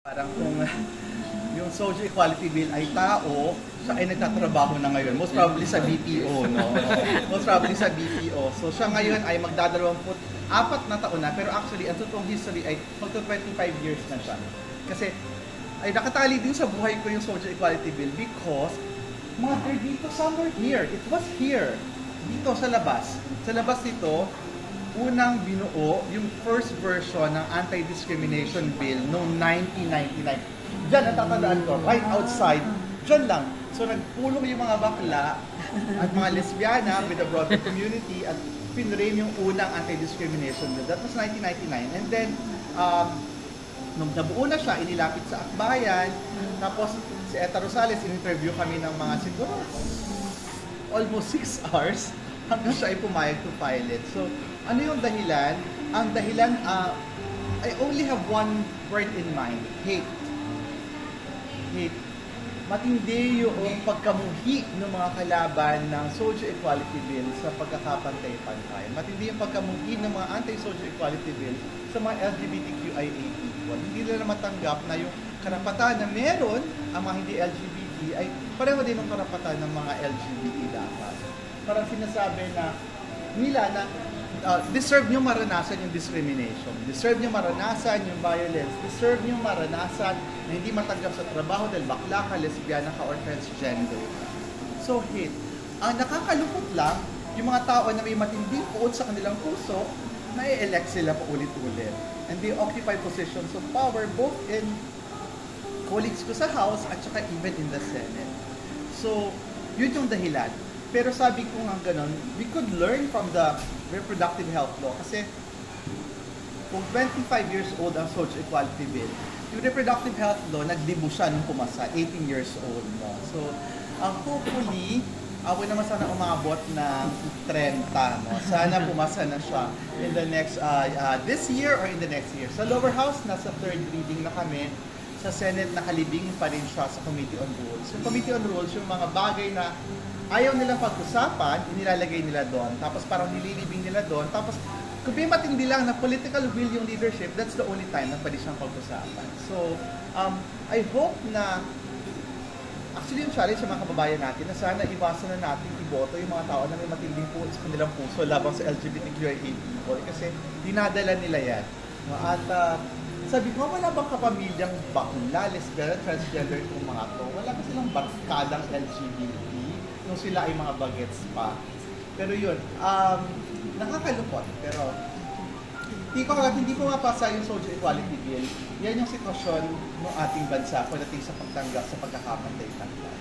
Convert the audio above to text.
Parang kung yung Social Equality Bill ay tao, siya ay nagtatrabaho na ngayon. Most probably sa BPO, no? Most probably sa BPO. So siya ngayon ay magdadalawamput-apat na taon na, pero actually, ang totoong history ay magto 25 years na siya. Kasi ay nakatali din sa buhay ko yung Social Equality Bill because mother dito, somewhere here. It was here. Dito sa labas. Sa labas nito, unang binuo yung first version ng Anti-Discrimination Bill noong 1999. Diyan, natatandaan ko, right outside, diyan lang. So nagpulong yung mga bakla at mga lesbiana with the broader community at pinrame yung unang Anti-Discrimination Bill. That was 1999. And then, nung nabuo na siya, inilapit sa akbayan. Tapos, si Eta Rosales, in-interview kami ng mga siguro almost 6 hours hanggang siya ay pumayag to file it. So, ano yung dahilan? Ang dahilan, I only have one word in mind, hate. Hate. Matindi yung pagkamuhi ng mga kalaban ng Social Equality Bill sa pagkakapantay-pantay. Matindi yung pagkamuhi ng mga anti-Social Equality Bill sa mga LGBTQIA people. Hindi nila matanggap na yung karapatan na meron ang mga hindi LGBT ay pareho din ang karapatan ng mga LGBT dapat. Parang sinasabi na nila na deserve nyo maranasan yung discrimination, deserve nyo maranasan yung violence, deserve nyo maranasan na hindi matanggap sa trabaho dahil bakla ka, lesbiana ka, or transgender. So hate. Ang nakakalungkot lang, yung mga tao na may matinding puot sa kanilang puso, na-elect sila pa ulit-ulit. And they occupy positions of power both in colleagues ko sa House at saka even in the Senate. So, yun yung dahilan. Pero sabi ko nga ganun, we could learn from the reproductive health law kasi kung 25 years old ang Social Equality Bill, yung reproductive health law, nagdibu siya nung pumasa, 18 years old. No? So, hopefully, ako naman sana umabot ng 30. No? Sana pumasa na siya in the next, this year or in the next year. Sa lower house, nasa third reading na kami. Sa Senate, nakalibing pa rin siya sa Committee on Rules. Yung Committee on Rules, yung mga bagay na ayaw nilang pag-usapan, inilalagay nila doon. Tapos parang nililibing nila doon. Tapos kung may matindi lang na political will yung leadership, that's the only time na pwede siyang pag-usapan. So, I hope na, actually yung challenge sa mga kababayan natin, na sana iwasan na natin iboto yung mga tao na may matinding po sa kanilang puso labang sa LGBTQIA people kasi dinadala nila yan. At sabi ko, wala bang kapamilyang bakla, lesbian, transgender itong mga to? Wala ba silang barkadang LGBT nung sila ay mga bagets pa? Pero yun, nakakalungkot. Pero hindi ko mapasa yung Social Equality Bill. Yan yung sitwasyon ng ating bansa pagdating sa pagtanggap sa pagkakapantay-pantay.